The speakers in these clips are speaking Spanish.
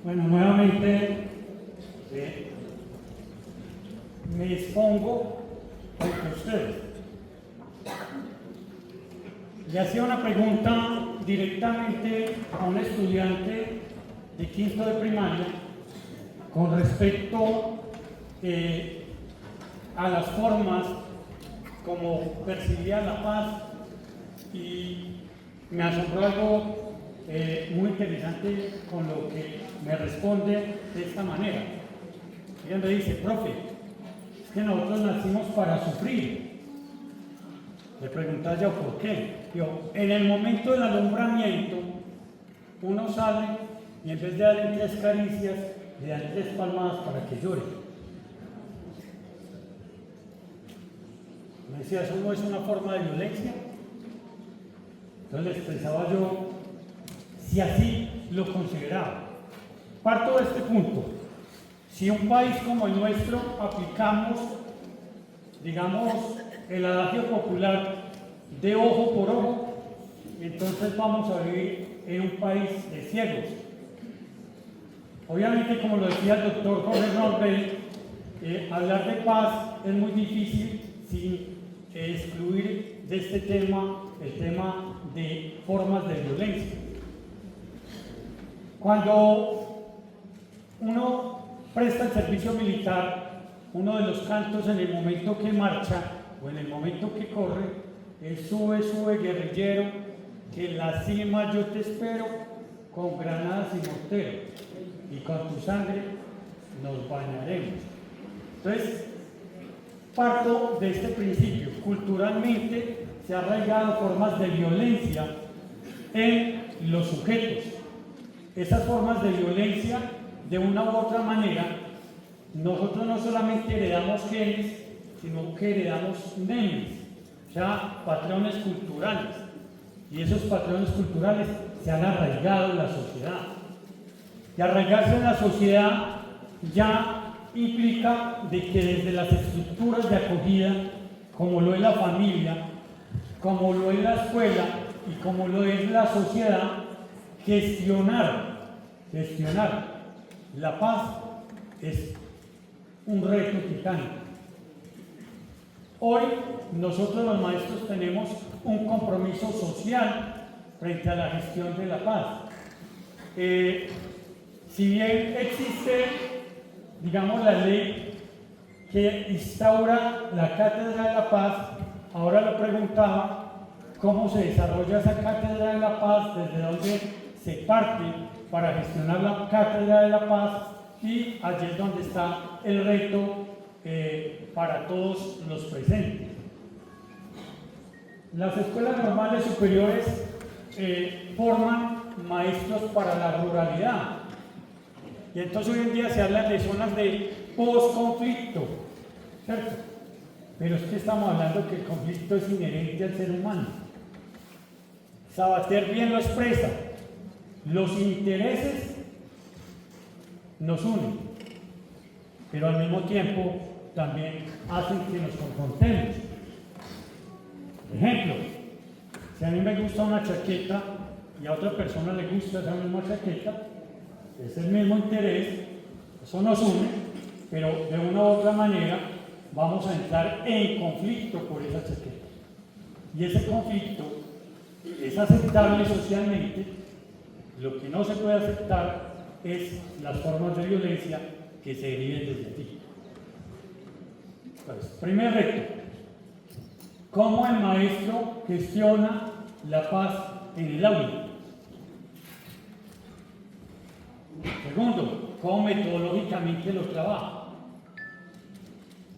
Bueno, nuevamente me expongo ante ustedes. Le hacía una pregunta directamente a un estudiante de quinto de primaria con respecto a las formas como percibía la paz, y me asombró algo muy interesante con lo que me responde de esta manera. Ella me dice: profe, es que nosotros nacimos para sufrir. Le preguntaba yo por qué. Yo, en el momento del alumbramiento, uno sale y en vez de darle 3 caricias, le dan 3 palmadas para que llore. Me decía: ¿eso no es una forma de violencia? Entonces les pensaba yo si así lo consideraba. Parto de este punto. Si un país como el nuestro aplicamos, digamos, el adagio popular de ojo por ojo, entonces vamos a vivir en un país de ciegos. Obviamente, como lo decía el doctor Jorge Norbert, hablar de paz es muy difícil sin excluir de este tema el tema de formas de violencia. Cuando uno presta el servicio militar, uno de los cantos en el momento que marcha o en el momento que corre es: sube, sube, guerrillero, que en la cima yo te espero con granadas y morteros, y con tu sangre nos bañaremos. Entonces, parto de este principio. Culturalmente se han arraigado formas de violencia en los sujetos. Esas formas de violencia, de una u otra manera, nosotros no solamente heredamos genes, sino que heredamos nenes, o sea, patrones culturales. Y esos patrones culturales se han arraigado en la sociedad. Y arraigarse en la sociedad ya implica de que desde las estructuras de acogida, como lo es la familia, como lo es la escuela y como lo es la sociedad, gestionar la paz es un reto titánico. Hoy nosotros los maestros tenemos un compromiso social frente a la gestión de la paz. Si bien existe, digamos, la ley que instaura la Cátedra de la Paz, ahora le preguntaba cómo se desarrolla esa Cátedra de la Paz, desde dónde se parte para gestionar la Cátedra de la Paz, y allí es donde está el reto para todos los presentes. Las escuelas normales superiores forman maestros para la ruralidad, y entonces hoy en día se habla de zonas de posconflicto, ¿cierto? Pero es que estamos hablando que el conflicto es inherente al ser humano. Sabater bien lo expresa: los intereses nos unen, pero al mismo tiempo también hacen que nos confrontemos. Por ejemplo, si a mí me gusta una chaqueta y a otra persona le gusta esa misma chaqueta, es el mismo interés, eso nos une, pero de una u otra manera vamos a entrar en conflicto por esa chaqueta. Y ese conflicto es aceptable socialmente. Lo que no se puede aceptar es las formas de violencia que se deriven desde aquí. Pues, primer reto: ¿cómo el maestro gestiona la paz en el aula? Segundo, ¿cómo metodológicamente lo trabaja?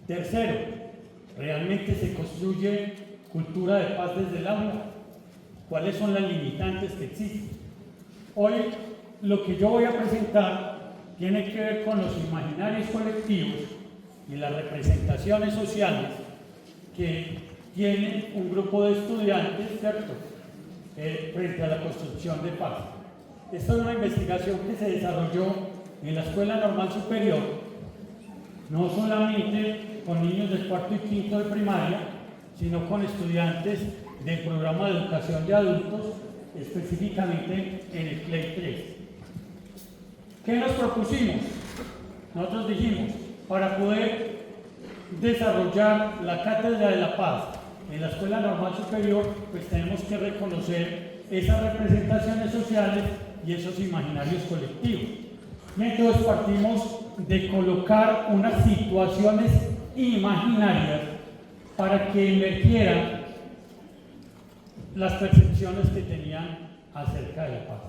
Tercero, ¿realmente se construye cultura de paz desde el aula? ¿Cuáles son las limitantes que existen? Hoy lo que yo voy a presentar tiene que ver con los imaginarios colectivos y las representaciones sociales que tiene un grupo de estudiantes, ¿cierto?, frente a la construcción de paz. Esta es una investigación que se desarrolló en la Escuela Normal Superior, no solamente con niños del cuarto y quinto de primaria, sino con estudiantes del programa de educación de adultos, específicamente en el CLEI 3. ¿Qué nos propusimos? Nosotros dijimos, para poder desarrollar la Cátedra de la Paz en la Escuela Normal Superior, pues tenemos que reconocer esas representaciones sociales y esos imaginarios colectivos. Y entonces partimos de colocar unas situaciones imaginarias para que emergieran las percepciones que tenían acerca de la paz.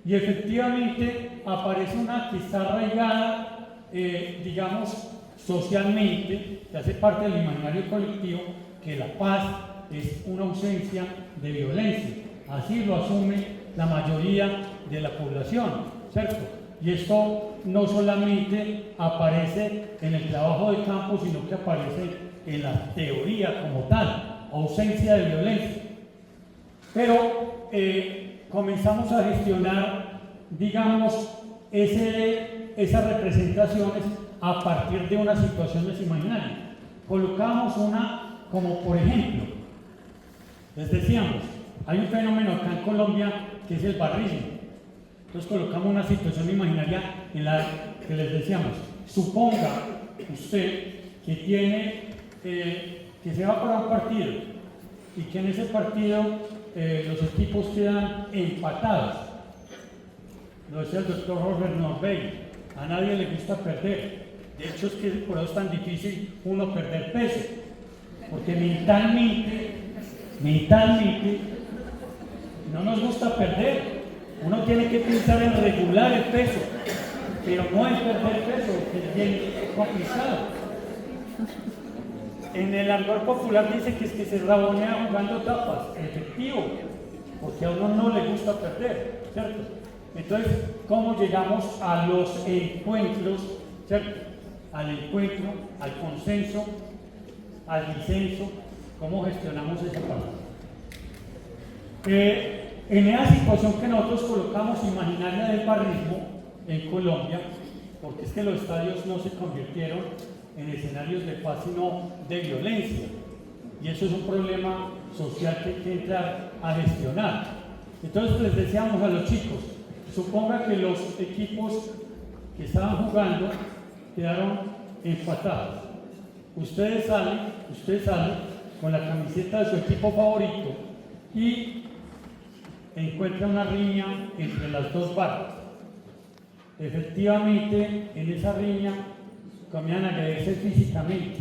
Y efectivamente aparece una que está arraigada, digamos, socialmente, que hace parte del imaginario colectivo, que la paz es una ausencia de violencia. Así lo asume la mayoría de la población, ¿cierto? Y esto no solamente aparece en el trabajo de campo, sino que aparece en la teoría como tal, ausencia de violencia. Pero comenzamos a gestionar, digamos, esas representaciones a partir de unas situaciones imaginarias. Colocamos una, como por ejemplo, les decíamos, hay un fenómeno acá en Colombia que es el barrismo. Entonces colocamos una situación imaginaria en la que les decíamos, suponga usted que tiene, que se va para un partido y que en ese partido los equipos quedan empatados. Lo decía el doctor Robert Norbey, a nadie le gusta perder. De hecho es que por eso es tan difícil uno perder peso, porque mentalmente no nos gusta perder. Uno tiene que pensar en regular el peso, pero no en perder peso, que es bien complicado. En el argot popular dice que es que se rabonea jugando tapas, efectivo, porque a uno no le gusta perder, ¿cierto? Entonces, ¿cómo llegamos a los encuentros, ¿cierto? Al encuentro, al consenso, al disenso, ¿cómo gestionamos esa parte? En esa situación que nosotros colocamos imaginaria del barrismo en Colombia, porque es que los estadios no se convirtieron en escenarios de paz sino de violencia, y eso es un problema social que hay que entrar a gestionar. Entonces les decíamos a los chicos, suponga que los equipos que estaban jugando quedaron empatados. Ustedes salen con la camiseta de su equipo favorito y encuentra una riña entre las dos barras. Efectivamente, en esa riña comienzan a agredirse físicamente.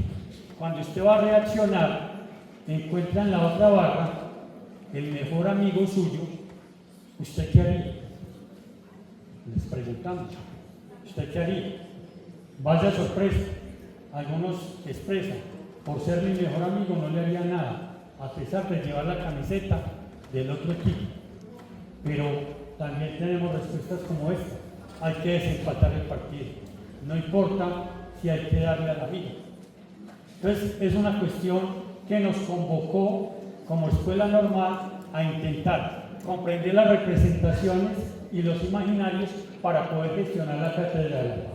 Cuando usted va a reaccionar, encuentra en la otra barra el mejor amigo suyo. ¿Usted qué haría? Les preguntamos. ¿Usted qué haría? Vaya sorpresa. Algunos expresan, por ser mi mejor amigo no le haría nada, a pesar de llevar la camiseta del otro equipo. Pero también tenemos respuestas como esta: hay que desempatar el partido, no importa si hay que darle a la vida. Entonces es una cuestión que nos convocó como escuela normal a intentar comprender las representaciones y los imaginarios para poder gestionar la Cátedra de la Paz.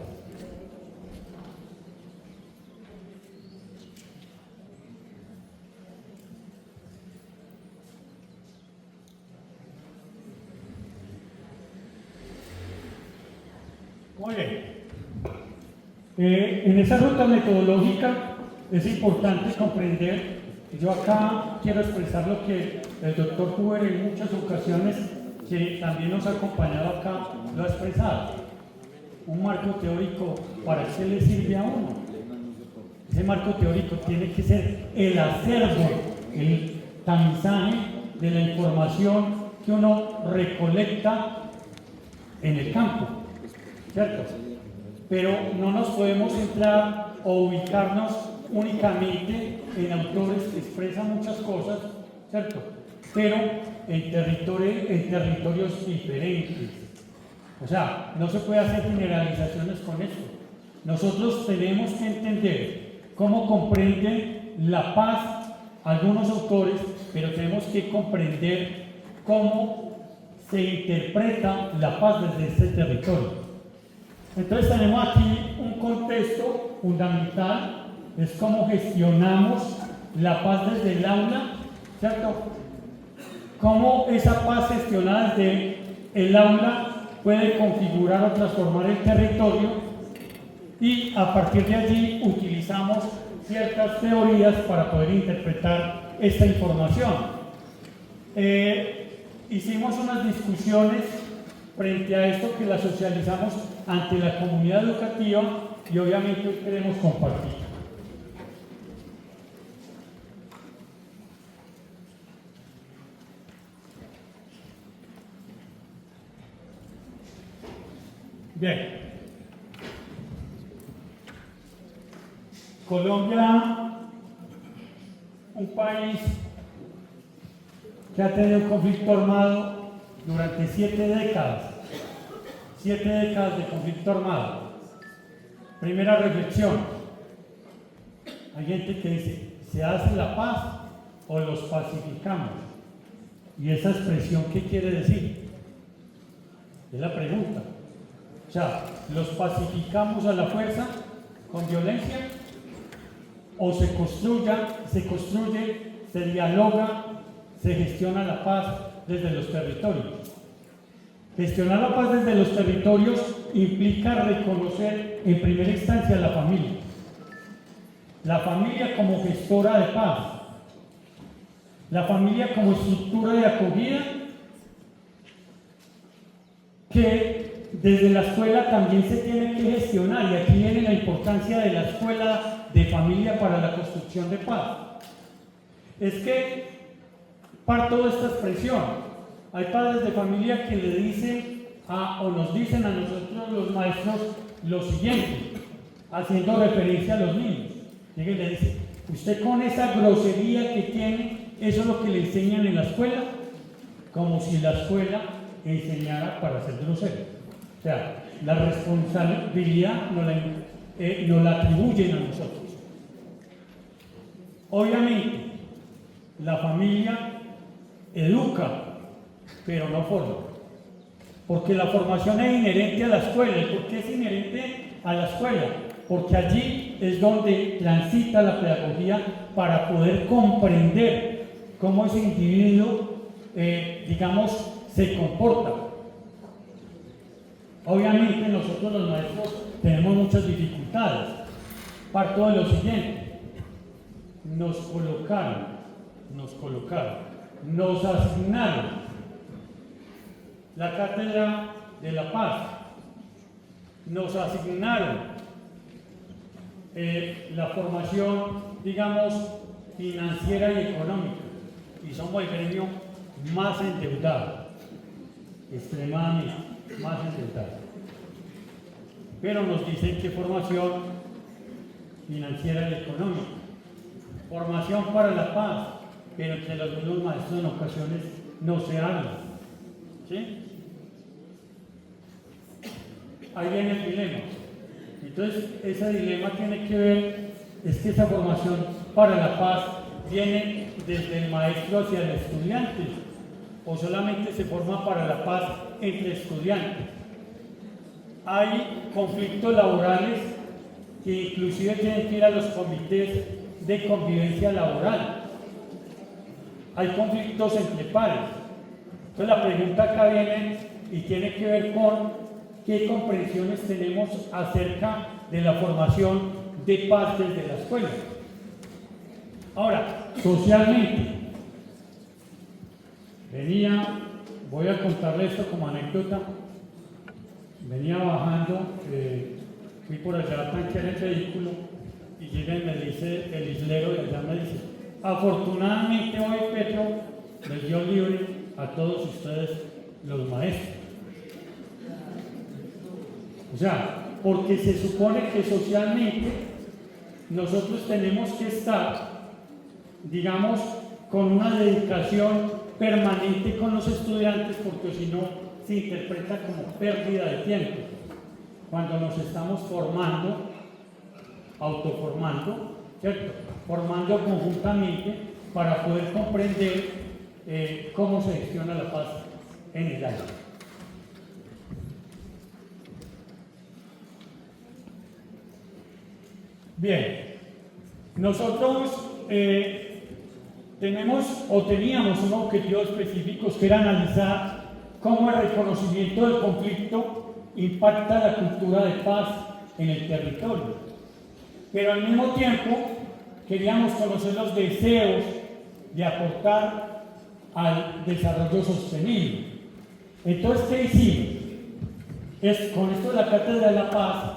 Muy bien. En esa ruta metodológica es importante comprender, yo acá quiero expresar lo que el doctor Huber en muchas ocasiones, que también nos ha acompañado acá, lo ha expresado. Un marco teórico, ¿para qué le sirve a uno? Ese marco teórico tiene que ser el acervo, el tamizaje de la información que uno recolecta en el campo, ¿cierto? Pero no nos podemos centrar o ubicarnos únicamente en autores que expresan muchas cosas, ¿cierto? Pero en territorios diferentes. O sea, no se puede hacer generalizaciones con esto. Nosotros tenemos que entender cómo comprenden la paz algunos autores, pero tenemos que comprender cómo se interpreta la paz desde este territorio. Entonces tenemos aquí un contexto fundamental, es cómo gestionamos la paz desde el aula, ¿cierto? Cómo esa paz gestionada desde el aula puede configurar o transformar el territorio, y a partir de allí utilizamos ciertas teorías para poder interpretar esta información. Hicimos unas discusiones frente a esto que la socializamos ante la comunidad educativa y obviamente hoy queremos compartir. Bien. Colombia, un país que ha tenido un conflicto armado durante 7 décadas. 7 décadas de conflicto armado. Primera reflexión. Hay gente que dice, ¿se hace la paz o los pacificamos? ¿Y esa expresión qué quiere decir? Es la pregunta. O sea, ¿los pacificamos a la fuerza con violencia? ¿O se construye, se dialoga, se gestiona la paz desde los territorios? Gestionar la paz desde los territorios implica reconocer en primera instancia a la familia. La familia como gestora de paz. La familia como estructura de acogida que desde la escuela también se tiene que gestionar, y aquí viene la importancia de la escuela de familia para la construcción de paz. Es que parto de esta expresión. Hay padres de familia que le dicen o nos dicen a nosotros los maestros lo siguiente, haciendo referencia a los niños. Llega y le dice, usted con esa grosería que tiene, eso es lo que le enseñan en la escuela, como si la escuela enseñara para ser grosero. O sea, la responsabilidad nos la atribuyen a nosotros. Obviamente, la familia educa, pero no forma. Porque la formación es inherente a la escuela. ¿Y por qué es inherente a la escuela? Porque allí es donde transita la pedagogía para poder comprender cómo ese individuo, se comporta. Obviamente nosotros los maestros tenemos muchas dificultades. Parto de lo siguiente. Nos asignaron la cátedra de la paz, nos asignaron la formación, financiera y económica, y somos el gremio más endeudado, extremadamente más endeudado. Pero nos dicen que formación financiera y económica, formación para la paz, pero entre los mismos maestros en ocasiones no se habla. ¿Sí? Ahí viene el dilema. Entonces, ese dilema tiene que ver, es que esa formación para la paz viene desde el maestro hacia el estudiante, o solamente se forma para la paz entre estudiantes. Hay conflictos laborales que inclusive tienen que ir a los comités de convivencia laboral. Hay conflictos entre pares. Entonces la pregunta acá viene y tiene que ver con qué comprensiones tenemos acerca de la formación de paz desde la escuela. Ahora, socialmente, voy a contarle esto como anécdota, venía bajando, fui por allá a tanquear el vehículo y llega y me dice el islero de allá, me dice, afortunadamente hoy Petro les dio libre a todos ustedes los maestros. O sea, porque se supone que socialmente nosotros tenemos que estar, con una dedicación permanente con los estudiantes, porque si no se interpreta como pérdida de tiempo. Cuando nos estamos formando, autoformando, ¿cierto? Formando conjuntamente para poder comprender cómo se gestiona la paz en el aire. Bien, nosotros teníamos un objetivo específico, que era analizar cómo el reconocimiento del conflicto impacta la cultura de paz en el territorio. Pero al mismo tiempo queríamos conocer los deseos de aportar al desarrollo sostenible. Entonces, ¿qué hicimos? Con esto de la Cátedra de la Paz,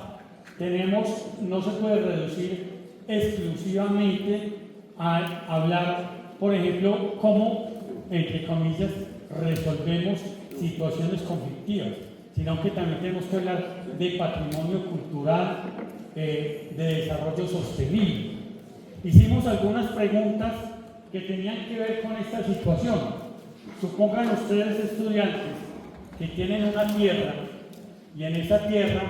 no se puede reducir exclusivamente a hablar, por ejemplo, cómo, entre comillas, resolvemos situaciones conflictivas, sino que también tenemos que hablar de patrimonio cultural, de desarrollo sostenible. Hicimos algunas preguntas que tenían que ver con esta situación. Supongan ustedes, estudiantes, que tienen una tierra y en esa tierra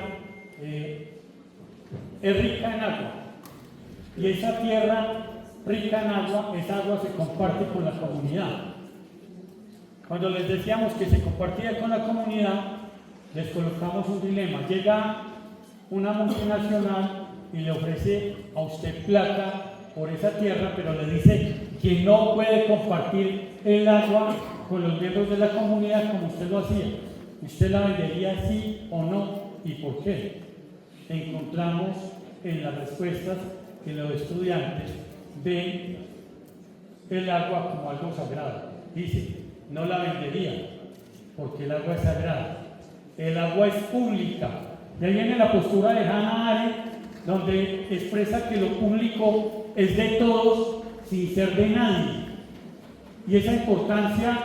es rica en agua, y esa tierra rica en agua, esa agua se comparte con la comunidad. Cuando les decíamos que se compartía con la comunidad, les colocamos un dilema. Llega una multinacional y le ofrece a usted plata por esa tierra, pero le dice que no puede compartir el agua con los miembros de la comunidad como usted lo hacía. ¿Usted la vendería sí o no? ¿Y por qué? Encontramos en las respuestas que los estudiantes ven el agua como algo sagrado. Dice, no la vendería porque el agua es sagrada. El agua es pública. De ahí viene la postura de Hannah Arendt, donde expresa que lo público es de todos sin ser de nadie. Y esa importancia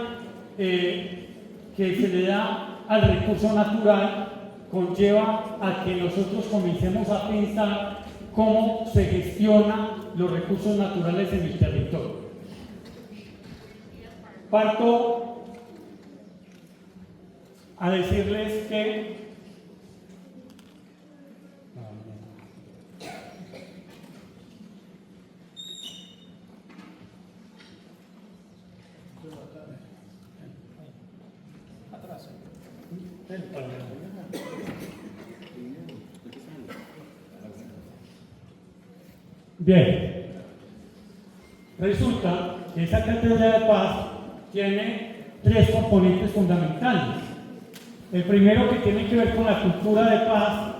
que se le da al recurso natural conlleva a que nosotros comencemos a pensar cómo se gestionan los recursos naturales en el territorio. Parto a decirles que bien, resulta que esa Cátedra de Paz tiene tres componentes fundamentales. El primero, que tiene que ver con la cultura de paz,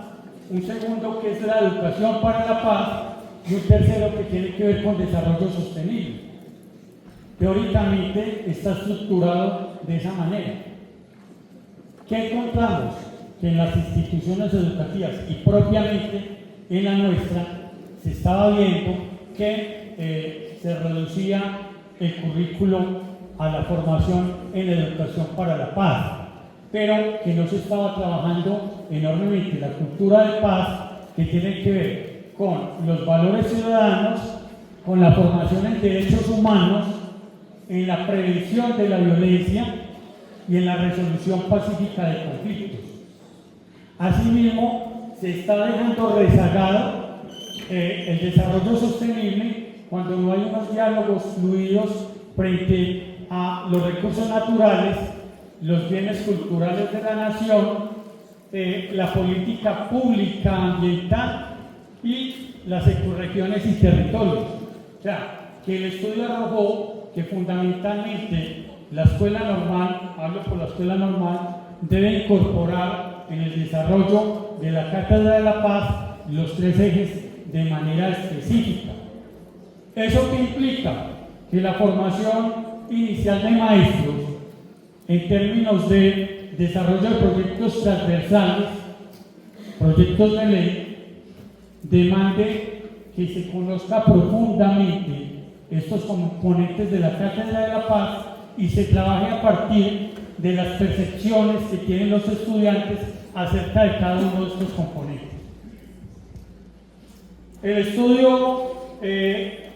un segundo, que es la educación para la paz, y un tercero, que tiene que ver con desarrollo sostenible. Teóricamente está estructurado de esa manera. ¿Qué encontramos? Que en las instituciones educativas y propiamente en la nuestra se estaba viendo que se reducía el currículo a la formación en la educación para la paz, pero que no se estaba trabajando enormemente la cultura de paz, que tiene que ver con los valores ciudadanos, con la formación en derechos humanos, en la prevención de la violencia y en la resolución pacífica de conflictos. Asimismo, se está dejando rezagado el desarrollo sostenible cuando no hay unos diálogos fluidos frente a los recursos naturales, los bienes culturales de la nación, la política pública ambiental y las ecorregiones y territorios. O sea, que el estudio arrojó que fundamentalmente la escuela normal, hablo por la escuela normal, debe incorporar en el desarrollo de la Cátedra de la Paz los tres ejes de manera específica. ¿Eso qué implica? Que la formación inicial de maestros, en términos de desarrollo de proyectos transversales, proyectos de ley, demande que se conozca profundamente estos componentes de la Cátedra de la Paz y se trabaje a partir de las percepciones que tienen los estudiantes acerca de cada uno de estos componentes. El estudio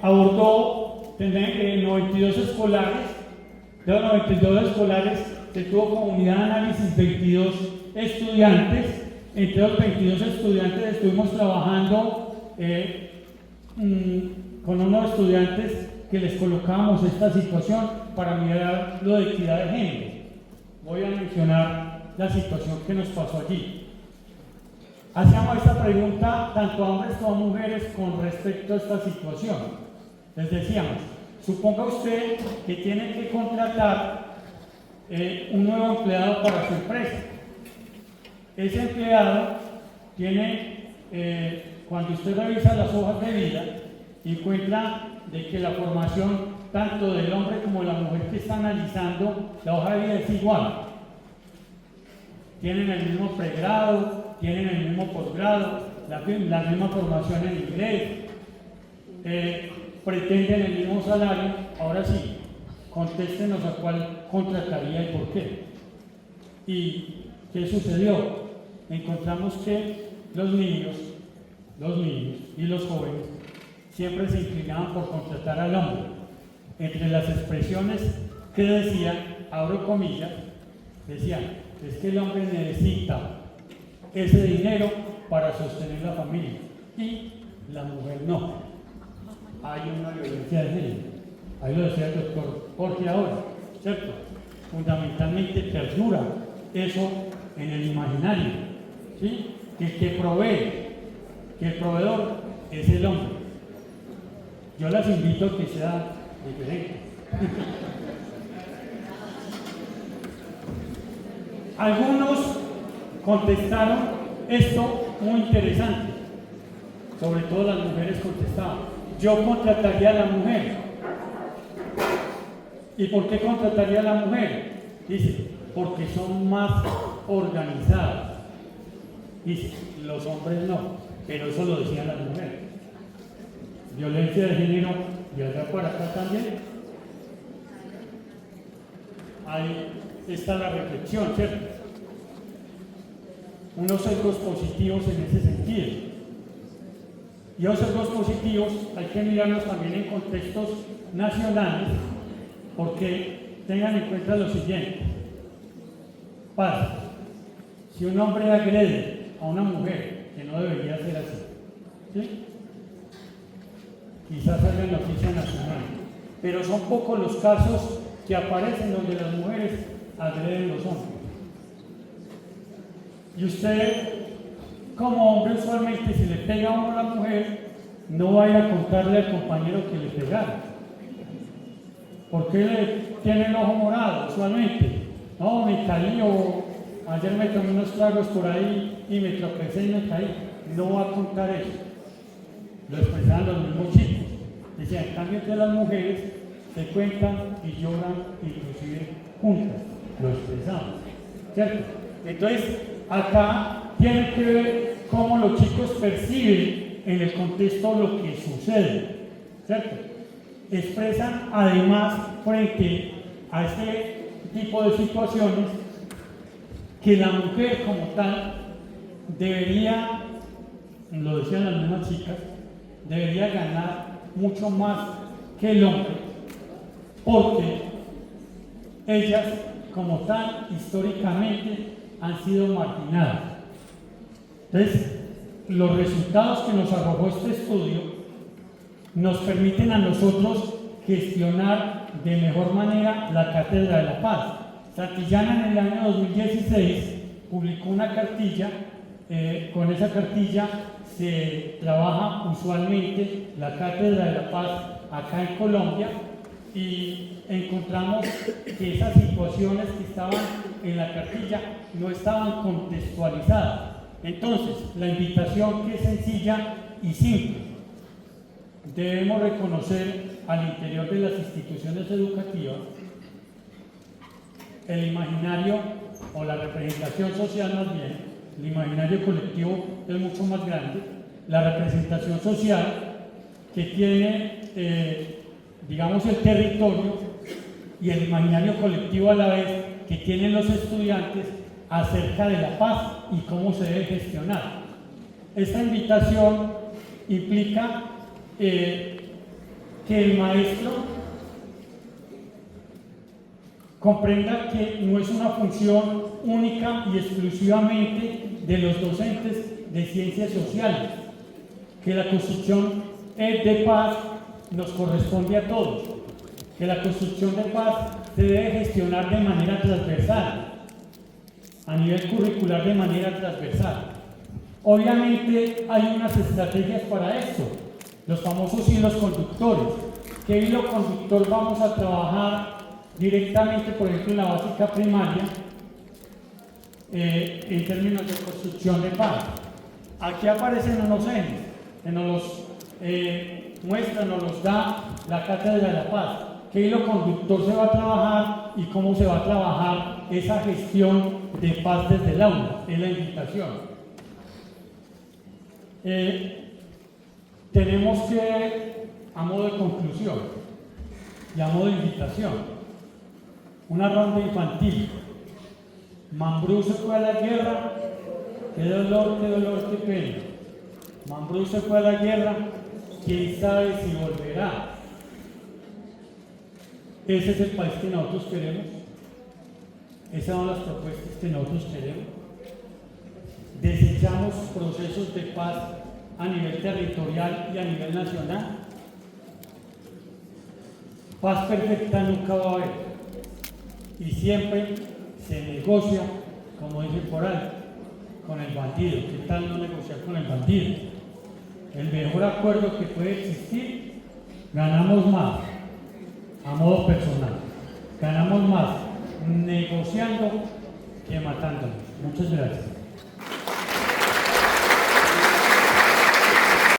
abordó 92 escolares. De los 92 escolares se tuvo como unidad de análisis 22 estudiantes. Entre los 22 estudiantes estuvimos trabajando con unos estudiantes que les colocábamos esta situación para mirar lo de equidad de género. Voy a mencionar la situación que nos pasó allí. Hacíamos esta pregunta tanto a hombres como a mujeres con respecto a esta situación. Les decíamos, suponga usted que tiene que contratar un nuevo empleado para su empresa. Ese empleado tiene, cuando usted revisa las hojas de vida, encuentra de que la formación tanto del hombre como de la mujer que está analizando la hoja de vida es igual. Tienen el mismo pregrado, tienen el mismo posgrado, la misma formación en inglés, pretenden el mismo salario. Ahora sí, contéstenos a cuál contrataría y por qué. ¿Y qué sucedió? Encontramos que los niños y los jóvenes siempre se inclinaban por contratar al hombre. Entre las expresiones que decían, abro comillas, decían, es que el hombre necesita ese dinero para sostener la familia y la mujer no. Hay una violencia de género. Ahí lo decía el doctor Jorge ahora, ¿cierto? Fundamentalmente perdura eso en el imaginario, ¿sí? Que el que provee, que el proveedor es el hombre. Yo las invito a que sea diferente. Algunos contestaron esto muy interesante, sobre todo las mujeres contestaban, yo contrataría a la mujer. ¿Y por qué contrataría a la mujer? Dice, porque son más organizadas. Dice, los hombres no, pero eso lo decían las mujeres. Violencia de género, y allá por acá también. Ahí está la reflexión, ¿cierto? Unos sesgos positivos en ese sentido. Y los sesgos positivos hay que mirarlos también en contextos nacionales, porque tengan en cuenta lo siguiente. Pasa, si un hombre agrede a una mujer, que no debería ser así, ¿sí? Quizás salga en noticia nacional, pero son pocos los casos que aparecen donde las mujeres agreden a los hombres. Y usted, como hombre, usualmente si le pega a uno a la mujer, no va a ir a contarle al compañero que le pegaron. ¿Por qué le tiene el ojo morado usualmente? No, me caí o ayer me tomé unos tragos por ahí y me tropecé y me caí. No va a contar eso. Lo expresaban los mismos chicos. Decían, en cambio que las mujeres se cuentan y lloran inclusive juntas. Lo expresamos, ¿cierto? Entonces, acá tiene que ver cómo los chicos perciben en el contexto lo que sucede, ¿cierto? Expresan además frente a este tipo de situaciones que la mujer como tal debería, lo decían las mismas chicas, debería ganar mucho más que el hombre, porque ellas como tal históricamente han sido marginadas. Entonces, los resultados que nos arrojó este estudio nos permiten a nosotros gestionar de mejor manera la Cátedra de la Paz. Santillana en el año 2016 publicó una cartilla, con esa cartilla se trabaja usualmente la Cátedra de la Paz acá en Colombia y encontramos que esas situaciones que estaban en la cartilla no estaban contextualizadas. Entonces, la invitación que es sencilla y simple. Debemos reconocer al interior de las instituciones educativas el imaginario o la representación social más bien, el imaginario colectivo es mucho más grande, la representación social que tiene, digamos, el territorio y el imaginario colectivo a la vez que tienen los estudiantes acerca de la paz y cómo se debe gestionar. Esta invitación implica que el maestro comprenda que no es una función única y exclusivamente de los docentes de ciencias sociales, que la construcción de paz nos corresponde a todos, que la construcción de paz se debe gestionar de manera transversal, a nivel curricular de manera transversal. Obviamente hay unas estrategias para esto, los famosos hilos conductores. ¿Qué hilo conductor vamos a trabajar directamente, por ejemplo, en la básica primaria, en términos de construcción de paz. Aquí aparecen unos ejes que nos los muestra, nos los da la Cátedra de la Paz. ¿Qué hilo conductor se va a trabajar y cómo se va a trabajar esa gestión de paz desde el aula? Es la invitación. Tenemos que, a modo de conclusión y a modo de invitación, una ronda infantil. Mambrú se fue a la guerra, qué dolor, qué pena. Mambrú se fue a la guerra, quién sabe si volverá. Ese es el país que nosotros queremos. Esas son las propuestas que nosotros queremos. Desechamos procesos de paz a nivel territorial y a nivel nacional. Paz perfecta nunca va a haber. Y siempre se negocia, como dicen por ahí, con el bandido. ¿Qué tal no negociar con el bandido? El mejor acuerdo que puede existir, ganamos más a modo personal. Ganamos más negociando que matándonos. Muchas gracias.